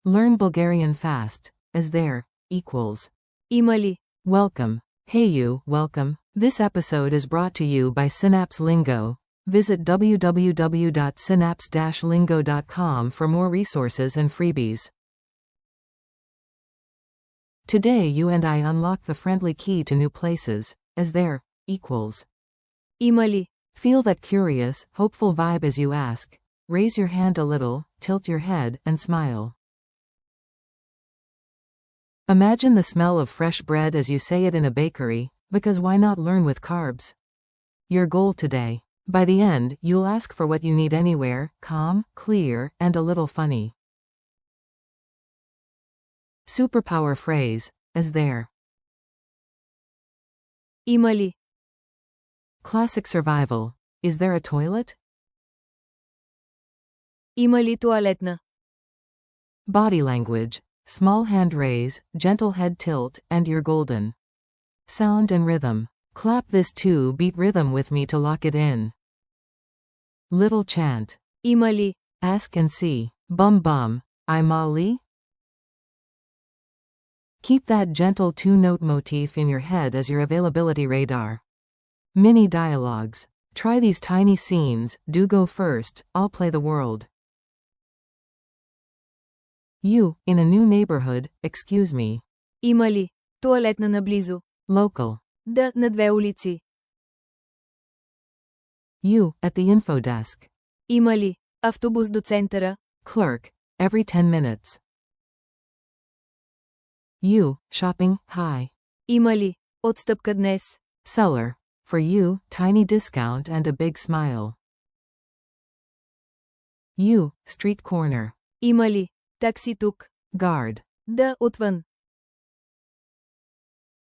Learn Bulgarian fast, as there, equals. Има ли? Welcome. Hey you, welcome. This episode is brought to you by Synapse Lingo. Visit www.synapse-lingo.com for more resources and freebies. Today you and I unlock the friendly key to new places, as there, equals. Има ли? Feel that curious, hopeful vibe as you ask. Raise your hand a little, tilt your head, and smile. Imagine the smell of fresh bread as you say it in a bakery, because why not learn with carbs? Your goal today. By the end, you'll ask for what you need anywhere, calm, clear, and a little funny. Superpower phrase, as there. Има ли? Classic survival. Is there a toilet? Има ли туалетна? Body language. Small hand raise, gentle head tilt, and you're golden. Sound and rhythm. Clap this 2-beat rhythm with me to lock it in. Little chant. Има ли? Ask and see. Bum bum. I'm Ali? Keep that gentle 2-note motif in your head as your availability radar. Mini dialogues. Try these tiny scenes, do go first, I'll play the world. You, in a new neighborhood, excuse me. Има ли? Туалетна наблизо. Local. Да, на 2 улици. You, at the info desk. Има ли? Автобус до центъра. Clerk. Every 10 minutes. You, shopping, hi. Има ли? Отстъпка днес. Seller. For you, tiny discount and a big smile. You, street corner. Има ли? Такси тук. Guard. Да, отвън.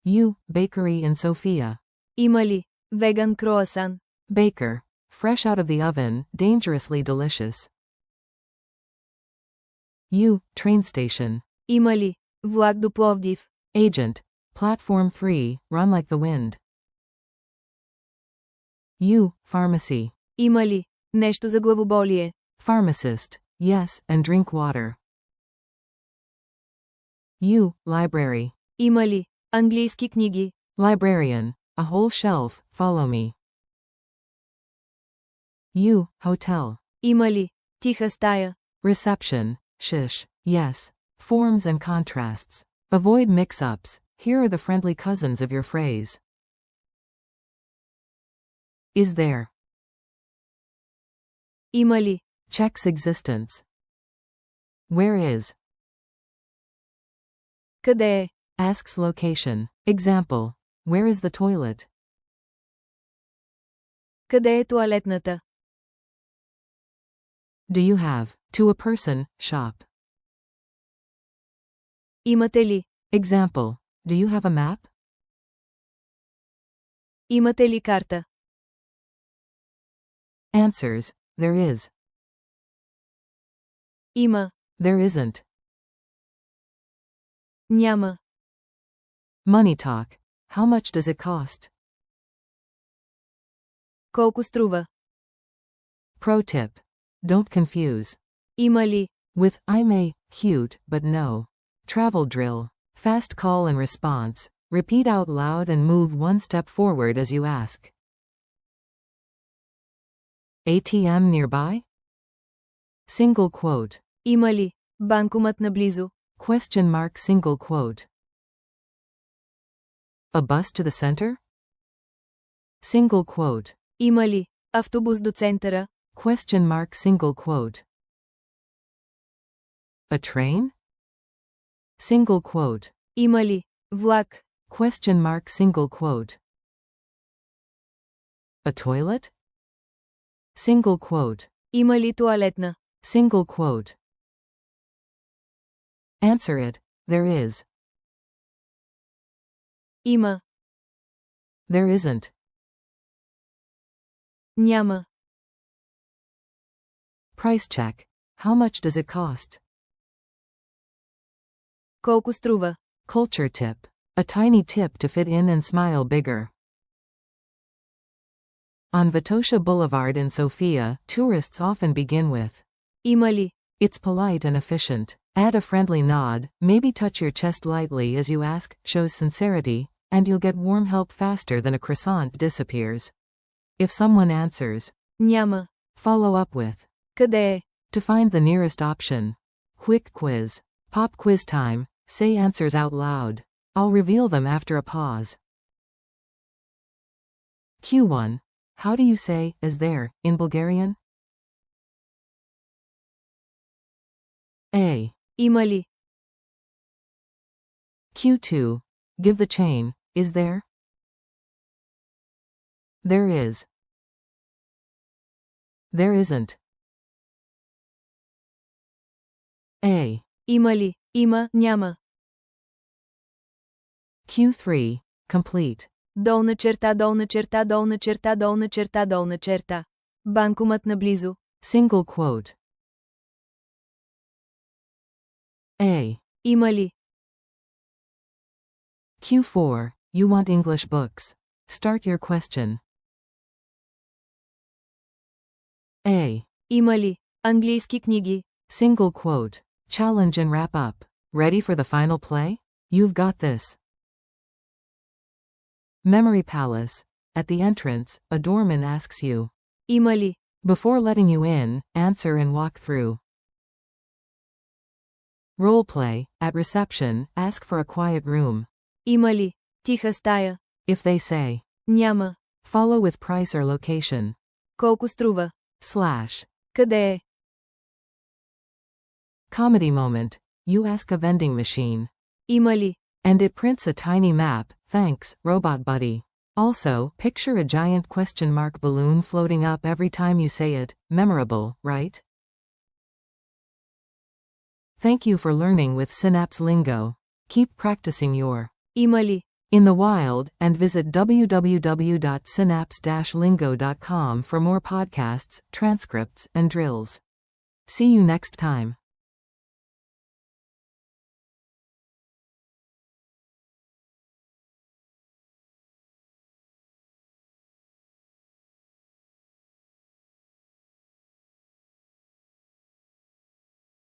You, bakery in Sofia. Има ли? Веган круасан. Baker. Fresh out of the oven, dangerously delicious. You, train station. Има ли? Влак до Пловдив. Agent. Platform 3, run like the wind. You, pharmacy. Има ли? Нещо за главоболие. Pharmacist. Yes, and drink water. You, library. Има ли? Английски книги. Librarian. A whole shelf, follow me. You, hotel. Има ли? Тиха стая. Reception. Shish. Yes. Forms and contrasts. Avoid mix-ups. Here are the friendly cousins of your phrase. Is there? Има ли? Checks existence. Where is? Къде е? Asks location. Example. Where is the toilet? Къде е туалетната? Do you have? To a person, shop. Имате ли? Example. Do you have a map? Имате ли карта? Answers. There is. Има. There isn't. Няма. Money talk. How much does it cost? Колко струва? Pro tip. Don't confuse. Има ли? With I may, cute, but no. Travel drill. Fast call and response. Repeat out loud and move one step forward as you ask. ATM nearby? Single quote. Има ли? Банкомат наблизо. Question mark single quote. A bus to the center? Single quote. Има ли? Автобус до центъра. Question mark single quote. A train? Single quote. Има ли? Влак. Question mark single quote. A toilet? Single quote. Има ли туалетна? Single quote. Answer it. There is. Има. There isn't. Няма. Price check. How much does it cost? Колко струва? Culture tip. A tiny tip to fit in and smile bigger. On Vitosha Boulevard in Sofia, tourists often begin with Има ли? It's polite and efficient. Add a friendly nod, maybe touch your chest lightly as you ask, shows sincerity, and you'll get warm help faster than a croissant disappears. If someone answers, Няма. follow up with, Къде е? to find the nearest option. Quick quiz. Pop quiz time. Say answers out loud. I'll reveal them after a pause. Q1. How do you say, is there, in Bulgarian? A. Има ли? Q2. Give the chain, is there? There is. There isn't. A. Има ли? Има, няма. Q3. Complete. Долна черта, долна черта, долна черта, долна черта, долна черта. Банкомат наблизо. Single quote. A. Има ли? Q4. You want English books. Start your question. A. Има ли? Английски книги. Single quote. Challenge and wrap up. Ready for the final play? You've got this. Memory Palace. At the entrance, a doorman asks you. Има ли? Before letting you in, answer and walk through. Role play. At reception, ask for a quiet room. Има ли? Тиха стая. If they say, Няма. follow with price or location. Колко струва? Slash. Къде е? Comedy moment. You ask a vending machine. Има ли? And it prints a tiny map. Thanks, robot buddy. Also, picture a giant question mark balloon floating up every time you say it. Memorable, right? Thank you for learning with Synapse Lingo. Keep practicing your Има ли? in the wild, and visit www.synapse-lingo.com for more podcasts, transcripts, and drills. See you next time.